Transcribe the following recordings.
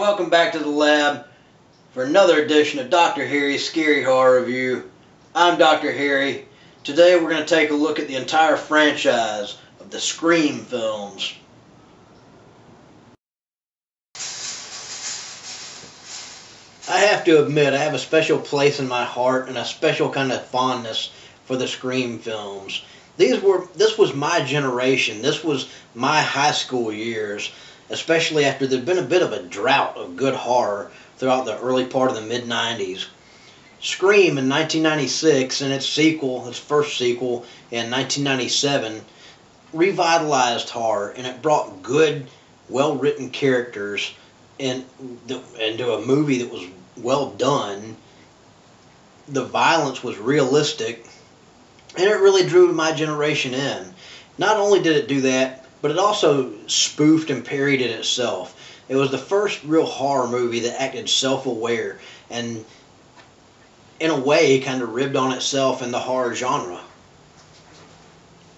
welcome back to the lab for another edition of Dr. Harry's Scary Horror Review. I'm Dr. Harry. Today we're going to take a look at the entire franchise of the Scream films. I have to admit, I have a special place in my heart and a special kind of fondness for the Scream films. This was my generation. This was my high school years, especially after there'd been a bit of a drought of good horror throughout the early part of the mid-90s. Scream in 1996 and its first sequel in 1997, revitalized horror, and it brought good, well-written characters into a movie that was well done. The violence was realistic, and it really drew my generation in. Not only did it do that, but it also spoofed and parodied itself. It was the first real horror movie that acted self-aware and, in a way, kind of ribbed on itself in the horror genre.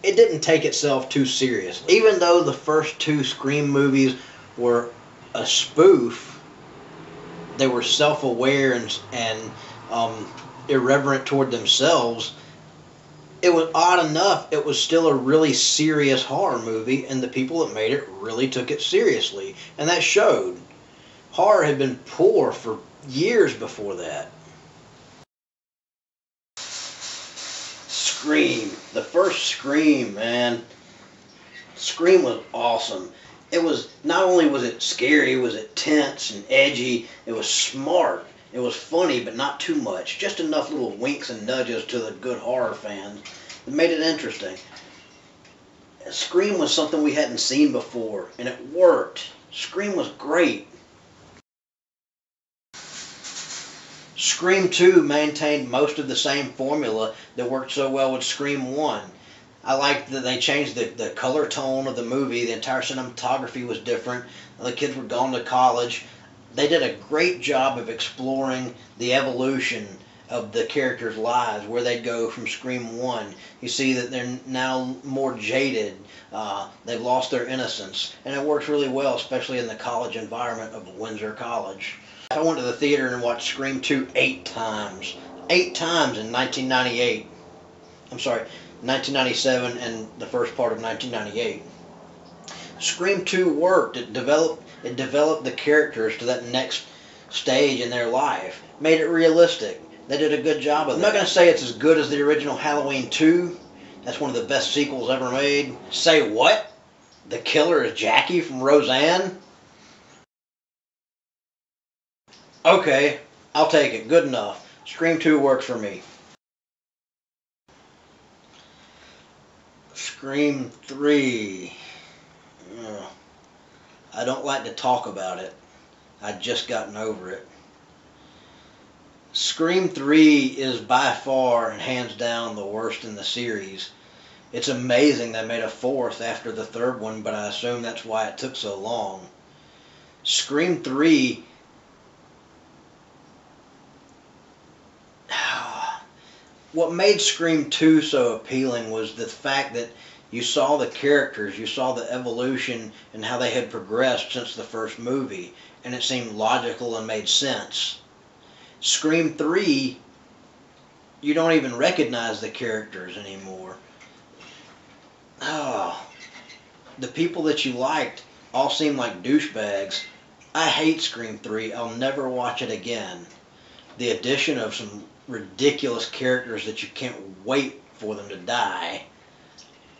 It didn't take itself too seriously. Even though the first two Scream movies were a spoof, they were self-aware and irreverent toward themselves. It was odd enough, it was still a really serious horror movie, and the people that made it really took it seriously, and that showed. Horror had been poor for years before that. Scream. The first Scream, man. Scream was awesome. It was, not only was it scary, was it tense and edgy, it was smart. It was funny, but not too much. Just enough little winks and nudges to the good horror fans that made it interesting. Scream was something we hadn't seen before, and it worked. Scream was great. Scream 2 maintained most of the same formula that worked so well with Scream 1. I liked that they changed the color tone of the movie. The entire cinematography was different. The kids were gone to college. They did a great job of exploring the evolution of the characters' lives, where they go from Scream 1. You see that they're now more jaded. They've lost their innocence. And it works really well, especially in the college environment of Windsor College. I went to the theater and watched Scream 2 8 times. 8 times in 1998. I'm sorry, 1997 and the first part of 1998. Scream 2 worked. It developed the characters to that next stage in their life. Made it realistic. They did a good job of it. I'm not going to say it's as good as the original Halloween 2. That's one of the best sequels ever made. Say what? The killer is Jackie from Roseanne? Okay, I'll take it. Good enough. Scream 2 works for me. Scream 3. I don't like to talk about it. I'd just gotten over it. Scream 3 is by far and hands down the worst in the series. It's amazing they made a fourth after the third one, but I assume that's why it took so long. Scream 3... What made Scream 2 so appealing was the fact that you saw the characters, you saw the evolution and how they had progressed since the first movie, and it seemed logical and made sense. Scream 3, you don't even recognize the characters anymore. The people that you liked all seem like douchebags. I hate Scream 3. I'll never watch it again. The addition of some ridiculous characters that you can't wait for them to die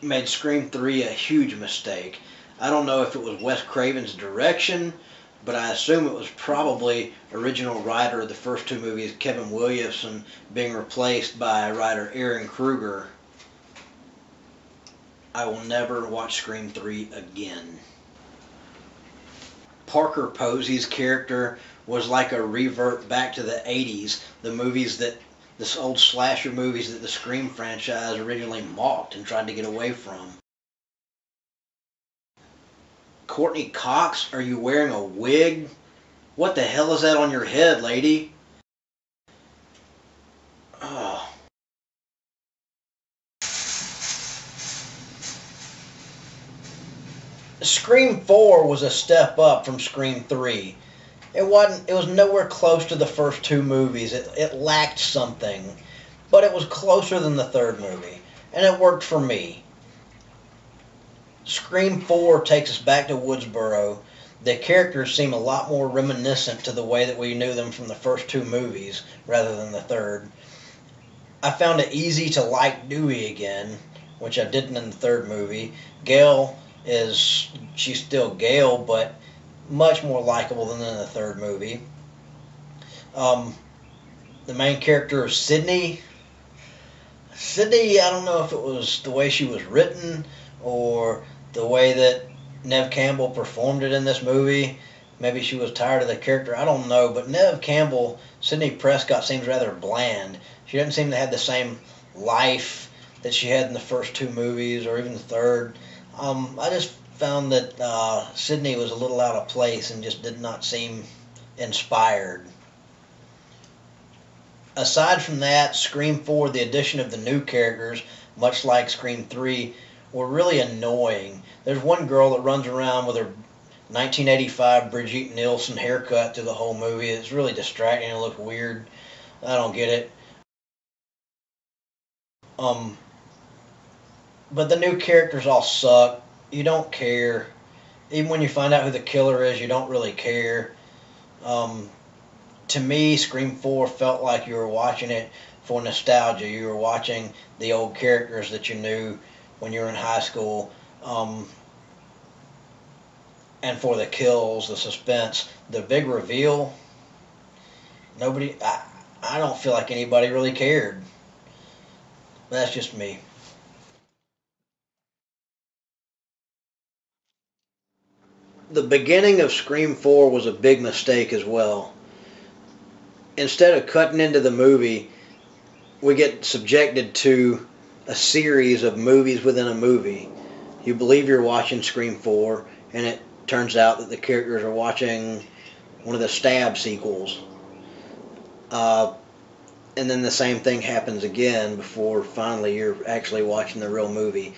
made Scream 3 a huge mistake. I don't know if it was Wes Craven's direction, but I assume it was probably original writer of the first two movies, Kevin Williamson, being replaced by writer Aaron Kruger. I will never watch Scream 3 again. Parker Posey's character was like a revert back to the 80s, this old slasher movies that the Scream franchise originally mocked and tried to get away from. Courtney Cox, are you wearing a wig? What the hell is that on your head, lady? Oh. Scream 4 was a step up from Scream 3. It was nowhere close to the first two movies. It lacked something, but it was closer than the third movie, and it worked for me. Scream 4 takes us back to Woodsboro. The characters seem a lot more reminiscent to the way that we knew them from the first two movies rather than the third. I found it easy to like Dewey again, which I didn't in the third movie. She's still Gail, but much more likable than in the third movie. The main character of Sydney, I don't know if it was the way she was written or the way that Neve Campbell performed it in this movie. Maybe she was tired of the character. I don't know. But Neve Campbell, Sidney Prescott, seems rather bland. She doesn't seem to have the same life that she had in the first two movies or even the third. I just found that Sydney was a little out of place and just did not seem inspired. Aside from that, Scream 4, the addition of the new characters, much like Scream 3, were really annoying. There's one girl that runs around with her 1985 Brigitte Nielsen haircut through the whole movie. It's really distracting. It looks weird. I don't get it. But the new characters all suck. You don't care. Even when you find out who the killer is, you don't really care. To me, Scream 4 felt like you were watching it for nostalgia. You were watching the old characters that you knew when you were in high school. And for the kills, the suspense, the big reveal, I don't feel like anybody really cared. That's just me. The beginning of Scream 4 was a big mistake as well. Instead of cutting into the movie, we get subjected to a series of movies within a movie. You believe you're watching Scream 4, and it turns out that the characters are watching one of the Stab sequels. And then the same thing happens again before finally you're actually watching the real movie.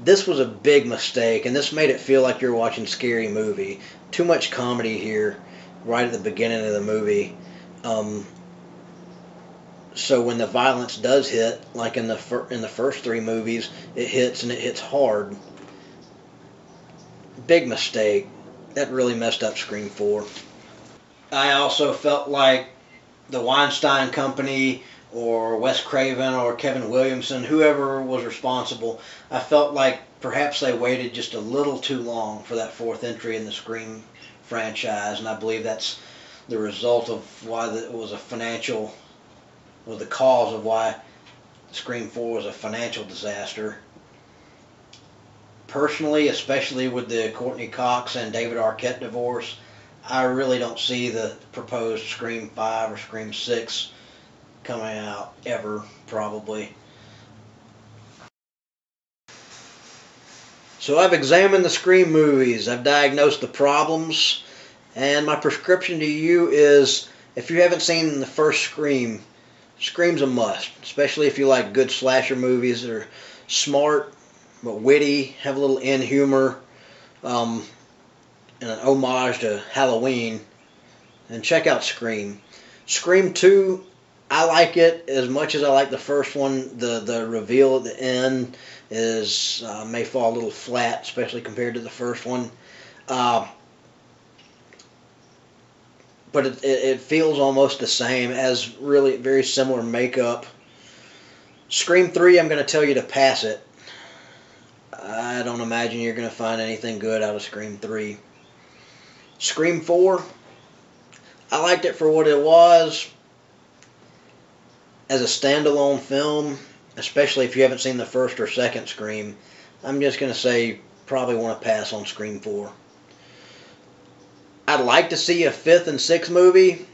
This was a big mistake, and this made it feel like you're watching a scary movie. Too much comedy here right at the beginning of the movie. So when the violence does hit, like in the first three movies, it hits and it hits hard. Big mistake. That really messed up Scream 4. I also felt like the Weinstein Company or Wes Craven or Kevin Williamson, whoever was responsible, I felt like perhaps they waited just a little too long for that fourth entry in the Scream franchise, and I believe that's the result of why it was the cause of why Scream 4 was a financial disaster. Personally, especially with the Courtney Cox and David Arquette divorce, I really don't see the proposed Scream 5 or Scream 6 coming out ever, probably. So I've examined the Scream movies, I've diagnosed the problems, and my prescription to you is, if you haven't seen the first Scream, Scream's a must, especially if you like good slasher movies that are smart but witty, have a little in humor, and an homage to Halloween. And check out Scream. Scream 2, I like it as much as I like the first one. The reveal at the end may fall a little flat, especially compared to the first one. But it feels almost the same, as really very similar makeup. Scream 3, I'm going to tell you to pass it. I don't imagine you're going to find anything good out of Scream 3. Scream 4, I liked it for what it was as a standalone film, especially if you haven't seen the first or second Scream. I'm just going to say probably want to pass on Scream 4. I'd like to see a fifth and sixth movie,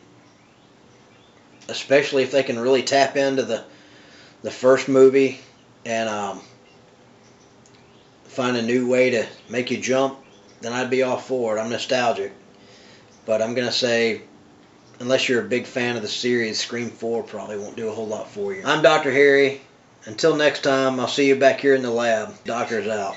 especially if they can really tap into the first movie and find a new way to make you jump. Then I'd be all for it. I'm nostalgic. But I'm going to say, unless you're a big fan of the series, Scream 4 probably won't do a whole lot for you. I'm Dr. Harry. Until next time, I'll see you back here in the lab. Doctor's out.